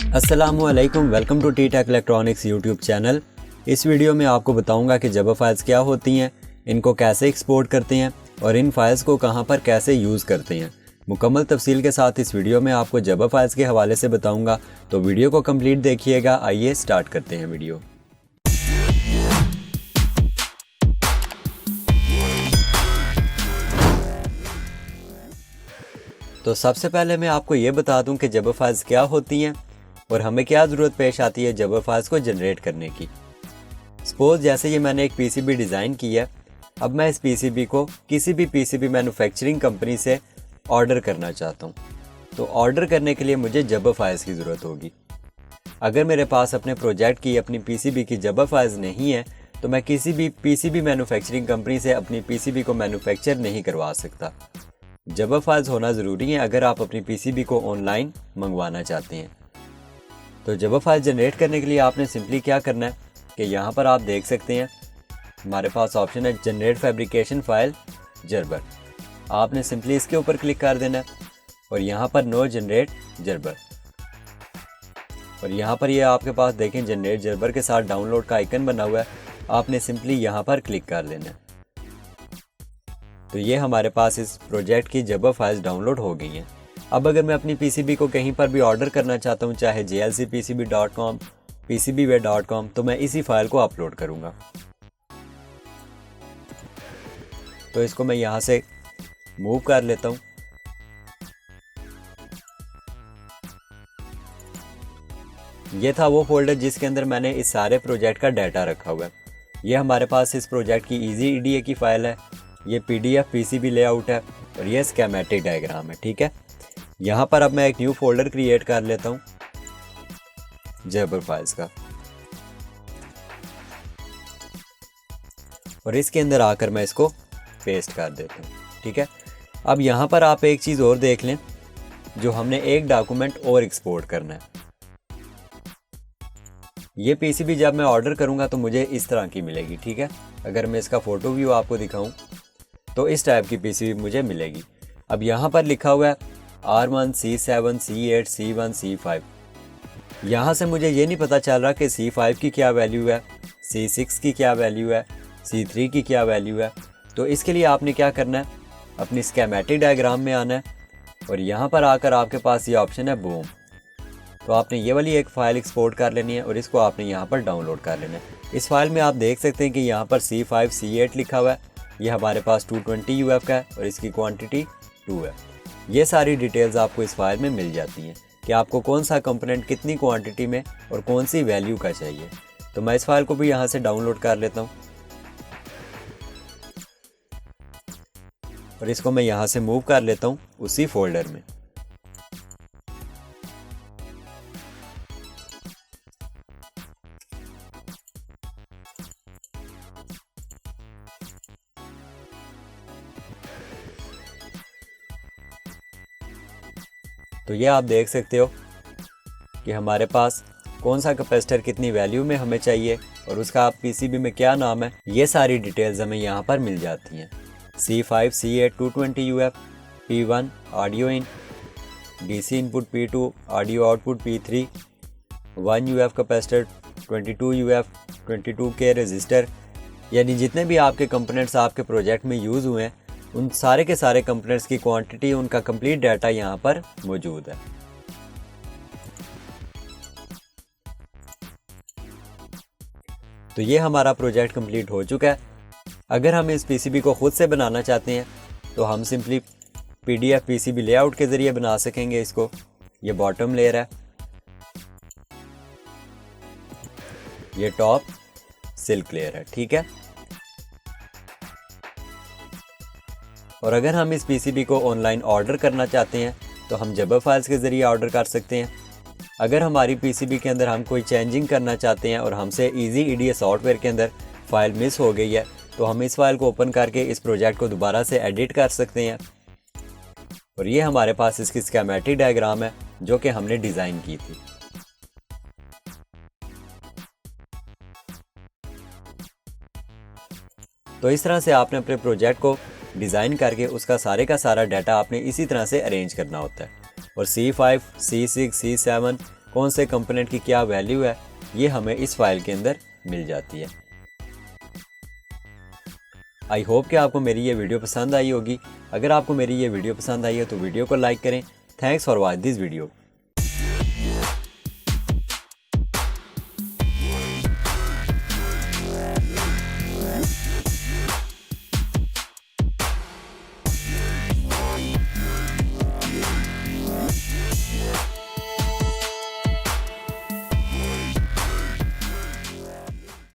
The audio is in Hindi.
अस्सलामुअलैकुम, welcome to T tech electronics YouTube channel. इस वीडियो में आपको बताऊंगा कि जबा फाइल्स क्या होती हैं, इनको कैसे एक्सपोर्ट करते हैं और इन फाइल्स को कहां पर कैसे यूज़ करते हैं। मुकम्मल तफसील के साथ इस वीडियो में आपको जबा फाइल्स के हवाले से बताऊंगा, तो वीडियो को कंप्लीट देखिएगा। आइए स्टार्ट करते हैं वीडियो। तो सबसे पहले मैं आपको ये बता दूं कि जबा फाइल्स क्या होती हैं और हमें क्या ज़रूरत पेश आती है जबा फाइल्स को जनरेट करने की। सपोज जैसे ये मैंने एक पीसीबी डिज़ाइन किया, अब मैं इस पीसीबी को किसी भी पीसीबी मैन्युफैक्चरिंग कंपनी से ऑर्डर करना चाहता हूँ। तो ऑर्डर करने के लिए मुझे जबा फाइल्स की ज़रूरत होगी। अगर मेरे पास अपने प्रोजेक्ट की अपनी पीसीबी की जबा फाइल्स नहीं है तो मैं किसी भी पीसीबी मैन्युफैक्चरिंग कंपनी से अपनी पीसीबी को मैन्युफैक्चर नहीं करवा सकता। जबा फाइल्स होना ज़रूरी है अगर आप अपनी पीसीबी को ऑनलाइन मंगवाना चाहते हैं। तो जबा फाइल जनरेट करने के लिए आपने सिंपली क्या करना है कि यहाँ पर आप देख सकते हैं हमारे पास ऑप्शन है जनरेट फैब्रिकेशन फाइल जर्बर। आपने सिंपली इसके ऊपर क्लिक कर देना है और यहाँ पर नो जनरेट जर्बर, और यहाँ पर ये आपके पास देखें जनरेट जर्बर के साथ डाउनलोड का आइकन बना हुआ है। आपने सिंपली यहाँ पर क्लिक कर लेना है। तो ये हमारे पास इस प्रोजेक्ट की जबा फाइल्स डाउनलोड हो गई हैं। अब अगर मैं अपनी पीसीबी को कहीं पर भी ऑर्डर करना चाहता हूँ, चाहे jlcpcb.com, pcbway.com, तो मैं इसी फाइल को अपलोड करूँगा। तो इसको मैं यहाँ से मूव कर लेता हूँ। ये था वो फोल्डर जिसके अंदर मैंने इस सारे प्रोजेक्ट का डाटा रखा हुआ है। ये हमारे पास इस प्रोजेक्ट की ईजी ईडीए की फाइल है, ये पीडीएफ पीसीबी लेआउट है और ये स्कीमेटिक डायग्राम है। ठीक है, यहाँ पर अब मैं एक न्यू फोल्डर क्रिएट कर लेता हूँ जबा फाइल्स का, और इसके अंदर आकर मैं इसको पेस्ट कर देता हूँ। ठीक है, अब यहाँ पर आप एक चीज़ और देख लें, जो हमने एक डॉक्यूमेंट और एक्सपोर्ट करना है। ये पीसीबी जब मैं ऑर्डर करूँगा तो मुझे इस तरह की मिलेगी। ठीक है, अगर मैं इसका फ़ोटो व्यू आपको दिखाऊँ तो इस टाइप की पीसीबी मुझे मिलेगी। अब यहाँ पर लिखा हुआ है R1, C7, C8, C1, C5। यहाँ से मुझे ये नहीं पता चल रहा कि C5 की क्या वैल्यू है, C6 की क्या वैल्यू है, C3 की क्या वैल्यू है। तो इसके लिए आपने क्या करना है, अपनी स्कीमेटिक डायग्राम में आना है और यहाँ पर आकर आपके पास ये ऑप्शन है बूम। तो आपने ये वाली एक फ़ाइल एक्सपोर्ट कर लेनी है और इसको आपने यहाँ पर डाउनलोड कर लेना है। इस फाइल में आप देख सकते हैं कि यहाँ पर C5, C8 लिखा हुआ है। ये हमारे पास 220 UF का है और इसकी क्वांटिटी 2 है। ये सारी डिटेल्स आपको इस फाइल में मिल जाती हैं कि आपको कौन सा कंपोनेंट कितनी क्वांटिटी में और कौन सी वैल्यू का चाहिए। तो मैं इस फाइल को भी यहाँ से डाउनलोड कर लेता हूँ और इसको मैं यहाँ से मूव कर लेता हूँ उसी फोल्डर में। तो ये आप देख सकते हो कि हमारे पास कौन सा कैपेसिटर कितनी वैल्यू में हमें चाहिए और उसका पीसीबी में क्या नाम है, ये सारी डिटेल्स हमें यहाँ पर मिल जाती हैं। C5, C8, 220 UF, P1 audio in, DC input P2 audio output P3, 1 UF capacitor, 22 UF, 22K register, यानी जितने भी आपके कंपोनेंट्स आपके प्रोजेक्ट में यूज़ हुए हैं उन सारे के सारे कंपोनेंट्स की क्वांटिटी, उनका कंप्लीट डाटा यहाँ पर मौजूद है। तो ये हमारा प्रोजेक्ट कंप्लीट हो चुका है। अगर हम इस पीसीबी को खुद से बनाना चाहते हैं तो हम सिंपली पीडीएफ पीसीबी लेआउट के ज़रिए बना सकेंगे इसको। ये बॉटम लेयर है, ये टॉप सिल्क लेयर है। ठीक है, और अगर हम इस पीसीबी को ऑनलाइन ऑर्डर करना चाहते हैं तो हम जबा फाइल्स के ज़रिए ऑर्डर कर सकते हैं। अगर हमारी पीसीबी के अंदर हम कोई चेंजिंग करना चाहते हैं और हमसे इजी ईडीए सॉफ्टवेयर के अंदर फ़ाइल मिस हो गई है तो हम इस फाइल को ओपन करके इस प्रोजेक्ट को दोबारा से एडिट कर सकते हैं। और ये हमारे पास इसकी स्कीमेटिक डायग्राम है जो कि हमने डिज़ाइन की थी। तो इस तरह से आपने अपने प्रोजेक्ट को डिज़ाइन करके उसका सारे का सारा डाटा आपने इसी तरह से अरेंज करना होता है। और C5, C6, C7 कौन से कंपोनेंट की क्या वैल्यू है, ये हमें इस फाइल के अंदर मिल जाती है। आई होप कि आपको मेरी ये वीडियो पसंद आई होगी। अगर आपको मेरी ये वीडियो पसंद आई है तो वीडियो को लाइक करें। Thanks for watch this video.